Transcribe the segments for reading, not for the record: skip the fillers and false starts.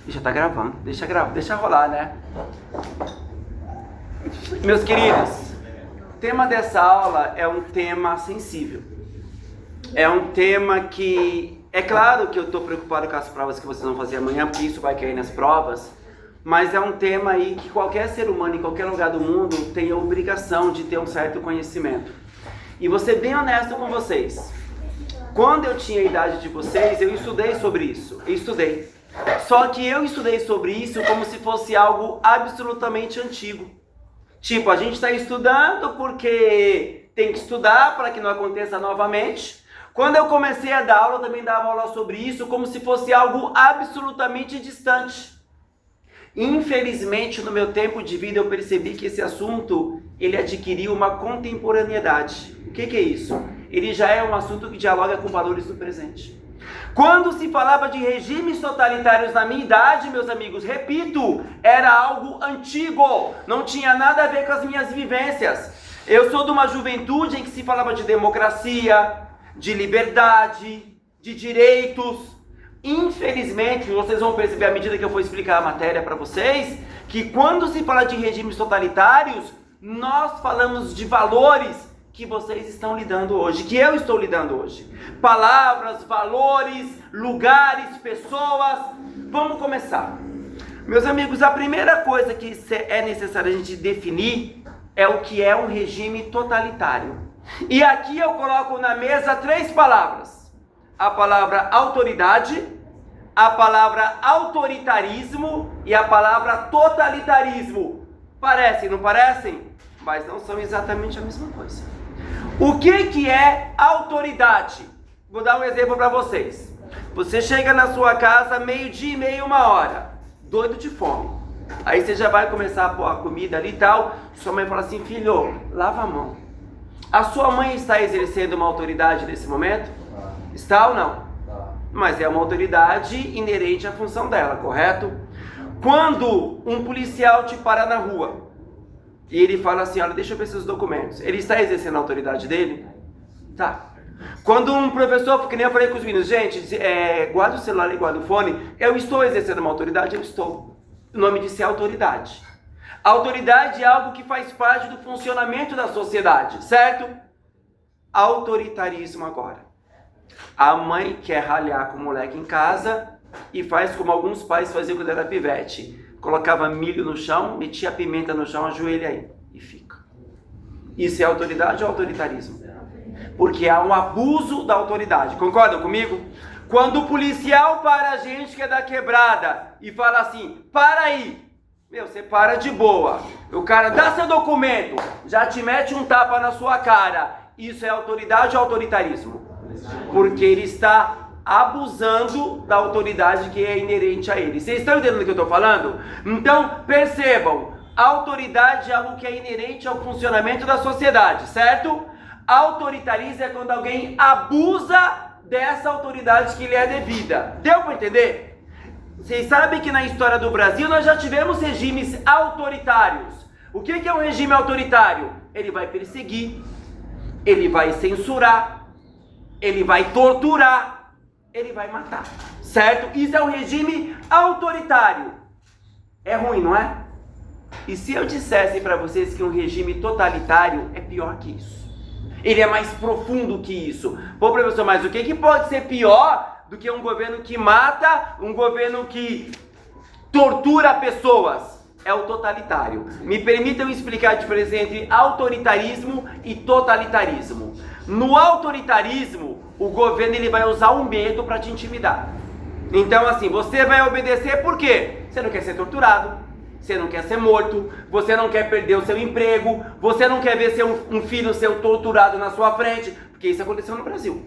Já tá gravando, deixa rolar, né? Meus queridos, o tema dessa aula é um tema sensível. É um tema que, é claro que eu tô preocupado com as provas que vocês vão fazer amanhã, porque isso vai cair nas provas, mas é um tema aí que qualquer ser humano em qualquer lugar do mundo tem a obrigação de ter um certo conhecimento. E vou ser bem honesto com vocês. Quando eu tinha a idade de vocês, eu estudei sobre isso. Só que eu estudei sobre isso como se fosse algo absolutamente antigo. Tipo, a gente está estudando porque tem que estudar para que não aconteça novamente. Quando eu comecei a dar aula, eu também dava aula sobre isso como se fosse algo absolutamente distante. Infelizmente, no meu tempo de vida, eu percebi que esse assunto, ele adquiriu uma contemporaneidade. O que é isso? Ele já é um assunto que dialoga com valores do presente. Quando se falava de regimes totalitários na minha idade, meus amigos, repito, era algo antigo, não tinha nada a ver com as minhas vivências. Eu sou de uma juventude em que se falava de democracia, de liberdade, de direitos. Infelizmente, vocês vão perceber à medida que eu for explicar a matéria para vocês, que quando se fala de regimes totalitários, nós falamos de valores que vocês estão lidando hoje, que eu estou lidando hoje. Palavras, valores, lugares, pessoas. Vamos começar. Meus amigos, a primeira coisa que é necessário a gente definir é o que é um regime totalitário. E aqui eu coloco na mesa 3 palavras. A palavra autoridade, a palavra autoritarismo e a palavra totalitarismo. Parecem, não parecem? Mas não são exatamente a mesma coisa. O que é autoridade? Vou dar um exemplo para vocês. Você chega na sua casa 12:30 e meia, 1h, doido de fome. Aí você já vai começar a pôr a comida ali e tal. Sua mãe fala assim: filho, lava a mão. A sua mãe está exercendo uma autoridade nesse momento? Está ou não? Mas é uma autoridade inerente à função dela, correto? Quando um policial te para na rua e ele fala assim: olha, deixa eu ver seus documentos, ele está exercendo a autoridade dele? Tá. Quando um professor, que nem eu falei com os meninos, gente, guarda o celular e guarda o fone, eu estou exercendo uma autoridade? Eu estou. O nome disso é autoridade. Autoridade é algo que faz parte do funcionamento da sociedade, certo? Autoritarismo agora. A mãe quer ralhar com o moleque em casa e faz como alguns pais faziam quando era pivete. Colocava milho no chão, metia pimenta no chão, ajoelha aí e fica. Isso é autoridade ou autoritarismo? Porque há um abuso da autoridade. Concordam comigo? Quando o policial para a gente que é da quebrada e fala assim: para aí. Meu, você para de boa. O cara dá seu documento, já te mete um tapa na sua cara. Isso é autoridade ou autoritarismo? Porque ele está abusando da autoridade que é inerente a ele. Vocês estão entendendo o que eu estou falando? Então, percebam, autoridade é algo que é inerente ao funcionamento da sociedade, certo? Autoritarismo é quando alguém abusa dessa autoridade que lhe é devida. Deu para entender? Vocês sabem que na história do Brasil nós já tivemos regimes autoritários. O que é um regime autoritário? Ele vai perseguir, ele vai censurar, ele vai torturar, ele vai matar, certo? Isso é um regime autoritário. É ruim, não é? E se eu dissesse para vocês que um regime totalitário é pior que isso? Ele é mais profundo que isso. Pô, professor, mas o que pode ser pior do que um governo que mata, um governo que tortura pessoas? É o totalitário. Me permitam explicar a diferença entre autoritarismo e totalitarismo. No autoritarismo, o governo ele vai usar o medo para te intimidar. Então assim, você vai obedecer por quê? Você não quer ser torturado, você não quer ser morto, você não quer perder o seu emprego, você não quer ver um filho seu torturado na sua frente, porque isso aconteceu no Brasil.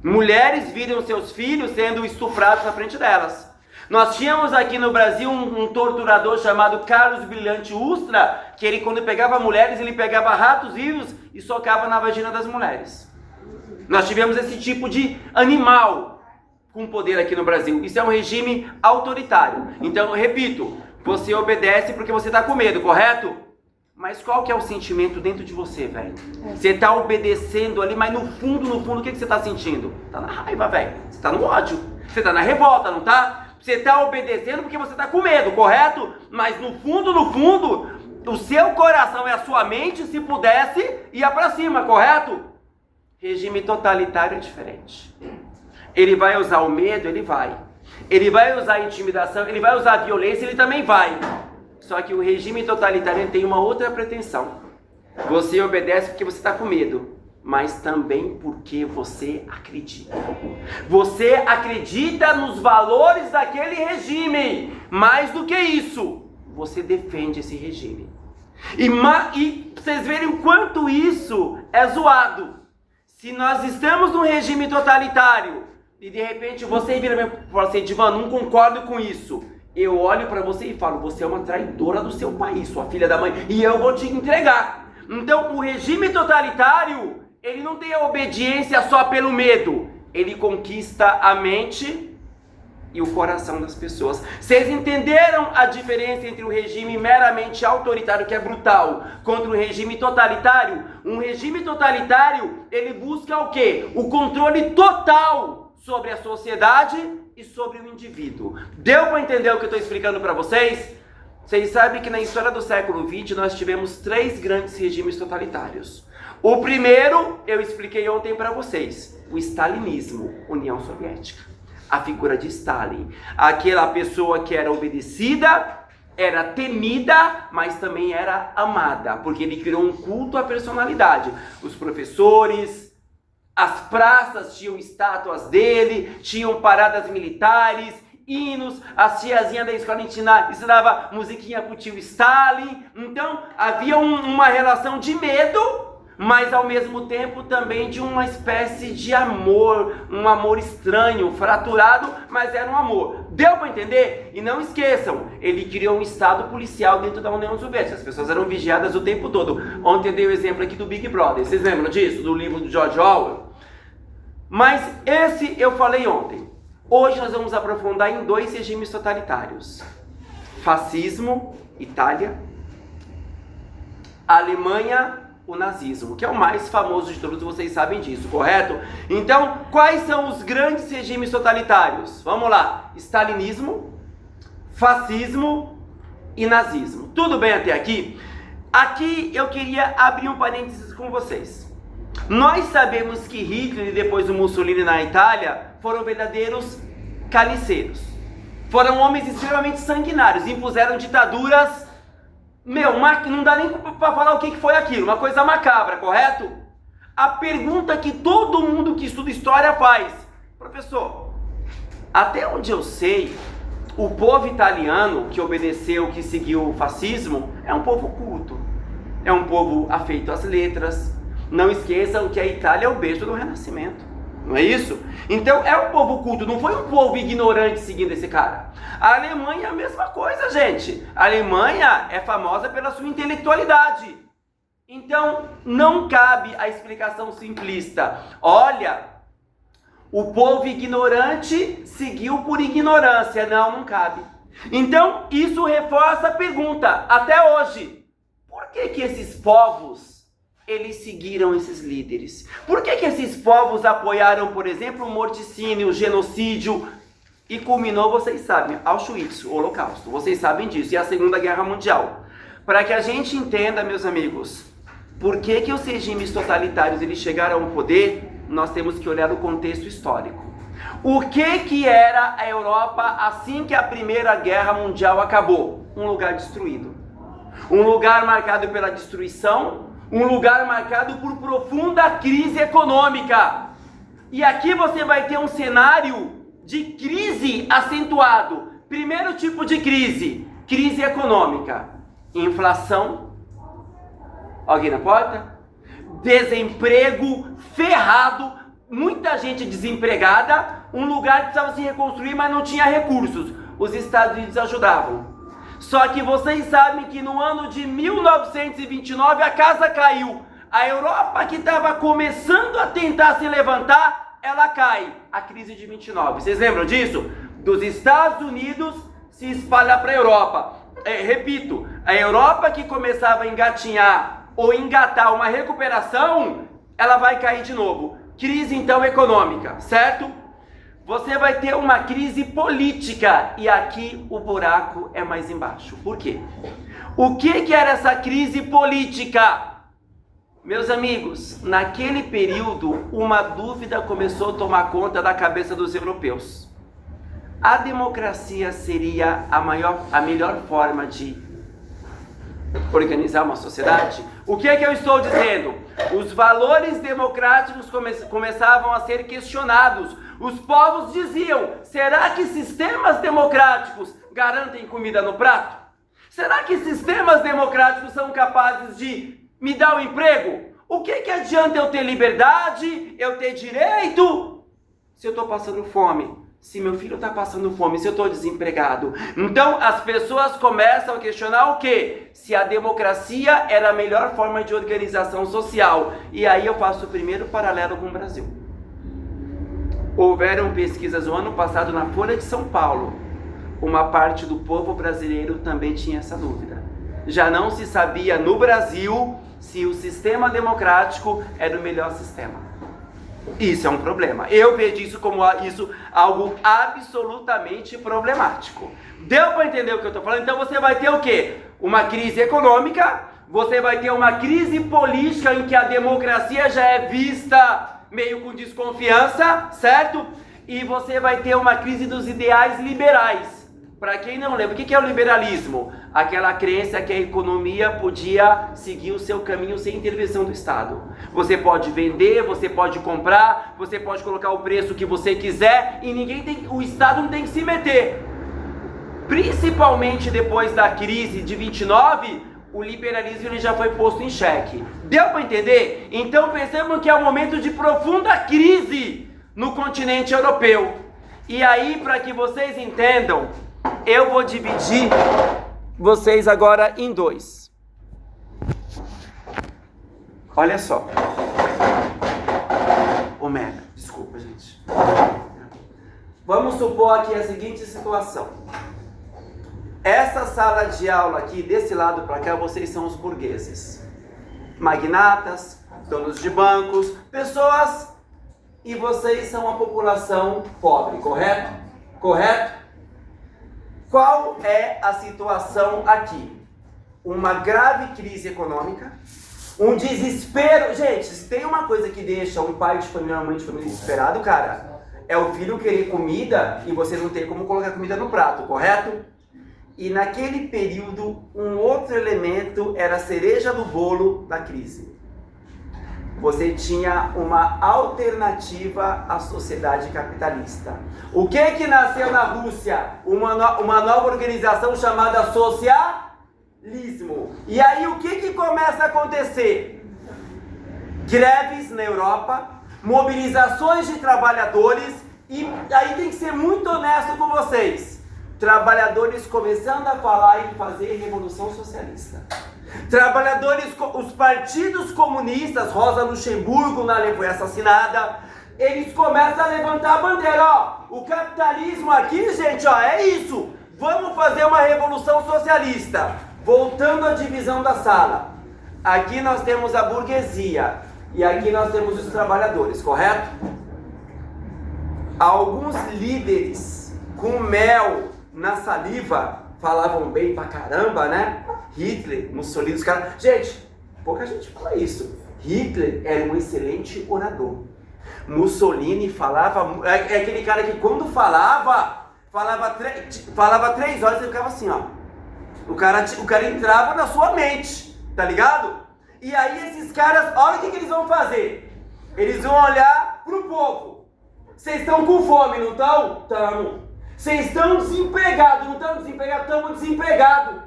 Mulheres viram seus filhos sendo estuprados na frente delas. Nós tínhamos aqui no Brasil um torturador chamado Carlos Brilhante Ustra, que ele, quando pegava mulheres, ele pegava ratos vivos e socava na vagina das mulheres. Nós tivemos esse tipo de animal com poder aqui no Brasil. Isso é um regime autoritário. Então, eu repito, você obedece porque você está com medo, correto? Mas qual que é o sentimento dentro de você, velho? Você está obedecendo ali, mas no fundo, o que você está sentindo? Tá na raiva, velho. Você está no ódio. Você está na revolta, não tá? Você está obedecendo porque você está com medo, correto? Mas no fundo, o seu coração e a sua mente, se pudesse, ia para cima, correto? Regime totalitário é diferente. Ele vai usar o medo, ele vai. Ele vai usar a intimidação, ele vai usar a violência, ele também vai. Só que o regime totalitário tem uma outra pretensão. Você obedece porque você está com medo, mas também porque você acredita. Você acredita nos valores daquele regime. Mais do que isso, você defende esse regime. E vocês verem o quanto isso é zoado. Se nós estamos num regime totalitário e de repente você vira e fala assim, Divan, não concordo com isso. Eu olho para você e falo, você é uma traidora do seu país, sua filha da mãe, e eu vou te entregar. Então o regime totalitário, ele não tem a obediência só pelo medo. Ele conquista a mente e o coração das pessoas. Vocês entenderam a diferença entre o regime meramente autoritário, que é brutal, contra o regime totalitário? Um regime totalitário, ele busca o quê? O controle total sobre a sociedade e sobre o indivíduo. Deu para entender o que eu estou explicando para vocês? Vocês sabem que na história do século XX nós tivemos 3 grandes regimes totalitários. O primeiro, eu expliquei ontem para vocês, o stalinismo, União Soviética. A figura de Stalin, aquela pessoa que era obedecida, era temida, mas também era amada, porque ele criou um culto à personalidade. Os professores, as praças tinham estátuas dele, tinham paradas militares, hinos, as tiazinhas da escola ensinava musiquinha pro tio Stalin. Então havia uma relação de medo, mas ao mesmo tempo também de uma espécie de amor, um amor estranho, fraturado, mas era um amor. Deu para entender? E não esqueçam, ele criou um estado policial dentro da União Soviética, as pessoas eram vigiadas o tempo todo. Ontem eu dei o exemplo aqui do Big Brother, vocês lembram disso? Do livro do George Orwell? Mas esse eu falei ontem. Hoje nós vamos aprofundar em 2 regimes totalitários. Fascismo, Itália. Alemanha, o nazismo, que é o mais famoso de todos, vocês sabem disso, correto? Então, quais são os grandes regimes totalitários? Vamos lá, stalinismo, fascismo e nazismo. Tudo bem até aqui? Aqui eu queria abrir um parênteses com vocês. Nós sabemos que Hitler e depois o Mussolini na Itália foram verdadeiros carniceiros. Foram homens extremamente sanguinários, impuseram ditaduras. Não dá nem para falar o que foi aquilo, uma coisa macabra, correto? A pergunta que todo mundo que estuda história faz, professor, até onde eu sei, o povo italiano que obedeceu, que seguiu o fascismo, é um povo culto, é um povo afeito às letras. Não esqueçam que a Itália é o berço do Renascimento, não é isso? Então é um povo culto, não foi um povo ignorante seguindo esse cara. A Alemanha é a mesma coisa, gente. A Alemanha é famosa pela sua intelectualidade. Então não cabe a explicação simplista. Olha, o povo ignorante seguiu por ignorância. Não cabe. Então isso reforça a pergunta, até hoje. Por que esses povos eles seguiram esses líderes? Por que esses povos apoiaram, por exemplo, o morticínio, o genocídio? E culminou, vocês sabem, Auschwitz, o Holocausto. Vocês sabem disso, e a Segunda Guerra Mundial. Para que a gente entenda, meus amigos, por que os regimes totalitários eles chegaram ao poder, nós temos que olhar o contexto histórico. O que era a Europa assim que a Primeira Guerra Mundial acabou? Um lugar destruído. Um lugar marcado pela destruição, um lugar marcado por profunda crise econômica. E aqui você vai ter um cenário de crise acentuado. Primeiro tipo de crise, crise econômica. Inflação. Alguém na porta? Desemprego ferrado, muita gente desempregada, um lugar que precisava se reconstruir, mas não tinha recursos. Os Estados Unidos ajudavam. Só que vocês sabem que no ano de 1929 a casa caiu. A Europa que estava começando a tentar se levantar, ela cai. A crise de 29. Vocês lembram disso? Dos Estados Unidos se espalha para a Europa. Repito, a Europa que começava a engatinhar ou engatar uma recuperação, ela vai cair de novo. Crise então econômica, certo? você vai ter uma crise política. E aqui o buraco é mais embaixo. Por quê? O que era essa crise política? Meus amigos, naquele período, uma dúvida começou a tomar conta da cabeça dos europeus. A democracia seria a melhor forma de organizar uma sociedade? O que eu estou dizendo? Os valores democráticos começavam a ser questionados. Os povos diziam: será que sistemas democráticos garantem comida no prato? Será que sistemas democráticos são capazes de me dar um emprego? O que adianta eu ter liberdade, eu ter direito, se eu estou passando fome? Se meu filho está passando fome, se eu estou desempregado? Então as pessoas começam a questionar o quê? Se a democracia era a melhor forma de organização social. E aí eu faço o primeiro paralelo com o Brasil. Houveram pesquisas no ano passado na Folha de São Paulo. Uma parte do povo brasileiro também tinha essa dúvida. Já não se sabia no Brasil se o sistema democrático era o melhor sistema. Isso é um problema. Eu vejo isso como algo absolutamente problemático. Deu para entender o que eu estou falando? Então você vai ter o quê? Uma crise econômica, você vai ter uma crise política em que a democracia já é vista meio com desconfiança, certo? E você vai ter uma crise dos ideais liberais. Para quem não lembra, o que é o liberalismo? Aquela crença que a economia podia seguir o seu caminho sem intervenção do Estado. Você pode vender, você pode comprar, você pode colocar o preço que você quiser e o Estado não tem que se meter. Principalmente depois da crise de 29, o liberalismo ele já foi posto em xeque. Deu para entender? Então pensamos que é um momento de profunda crise no continente europeu. E aí, para que vocês entendam, eu vou dividir vocês agora em dois. Olha só. Merda, desculpa, gente. Vamos supor aqui a seguinte situação. Essa sala de aula aqui, desse lado para cá, vocês são os burgueses. Magnatas, donos de bancos, pessoas... E vocês são a população pobre, correto? Correto? Qual é a situação aqui? Uma grave crise econômica, um desespero. Gente, se tem uma coisa que deixa um pai de família, uma mãe de família desesperado, cara, é o filho querer comida e você não ter como colocar comida no prato, correto? E naquele período, um outro elemento era a cereja do bolo da crise. Você tinha uma alternativa à sociedade capitalista. O que nasceu na Rússia? Uma nova organização chamada socialismo. E aí o que começa a acontecer? Greves na Europa, mobilizações de trabalhadores, e aí tem que ser muito honesto com vocês. Trabalhadores começando a falar em fazer revolução socialista. Trabalhadores, os partidos comunistas, Rosa Luxemburgo na lei foi assassinada, eles começam a levantar a bandeira, ó, o capitalismo aqui, gente, ó, é isso, vamos fazer uma revolução socialista. Voltando à divisão da sala, aqui nós temos a burguesia e aqui nós temos os trabalhadores, correto? Alguns líderes com mel na saliva falavam bem pra caramba, né? Hitler, Mussolini, os caras... Gente, pouca gente fala isso. Hitler era um excelente orador. Mussolini falava... É aquele cara que quando falava 3 horas e ficava assim, ó. O cara entrava na sua mente, tá ligado? E aí esses caras, olha o que eles vão fazer. Eles vão olhar pro povo. Vocês estão com fome, não estão? Tamo. Vocês estão desempregados, não estão desempregados? Estamos desempregados.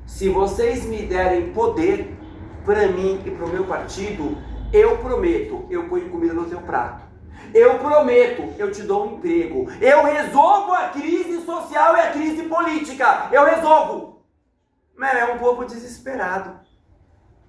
Se vocês me derem poder para mim e para o meu partido, eu prometo, eu ponho comida no teu prato. Eu prometo, eu te dou um emprego. Eu resolvo a crise social e a crise política. Eu resolvo. Mas é um povo desesperado.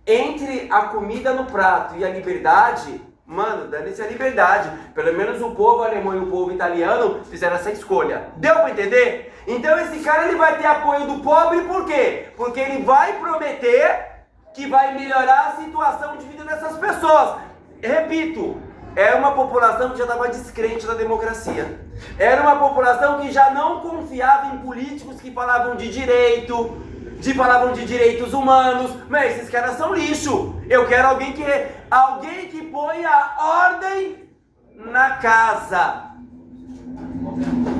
Entre a comida no prato e a liberdade, mano, dane-se a liberdade. Pelo menos o povo alemão e o povo italiano fizeram essa escolha. Deu para entender? Então esse cara ele vai ter apoio do pobre, por quê? Porque ele vai prometer que vai melhorar a situação de vida dessas pessoas. Repito, Era uma população que já estava descrente da democracia. Era uma população que já não confiava em políticos que falavam de direito, falavam de direitos humanos. Mas esses caras são lixo. Eu quero alguém que põe a ordem na casa.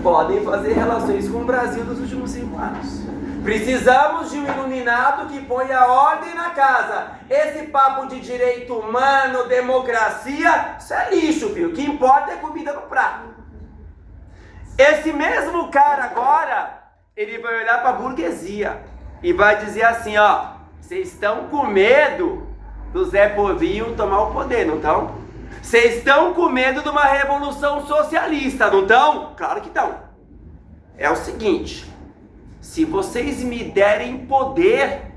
Podem fazer relações com o Brasil dos últimos 5 anos. Precisamos de um iluminado que ponha a ordem na casa. Esse papo de direito humano, democracia, isso é lixo, filho. O que importa é comida no prato. Esse mesmo cara agora, ele vai olhar para a burguesia e vai dizer assim, ó, vocês estão com medo do Zé Povinho tomar o poder, não estão? Vocês estão com medo de uma revolução socialista, não estão? Claro que estão. É o seguinte, se vocês me derem poder,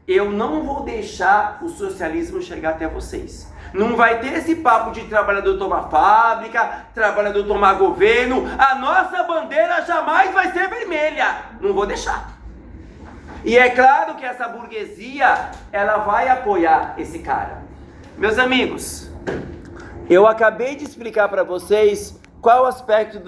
eu não vou deixar o socialismo chegar até vocês. Não vai ter esse papo de trabalhador tomar fábrica, trabalhador tomar governo. A nossa bandeira jamais vai ser vermelha. Não vou deixar. E é claro que essa burguesia, ela vai apoiar esse cara. Meus amigos, eu acabei de explicar para vocês qual o aspecto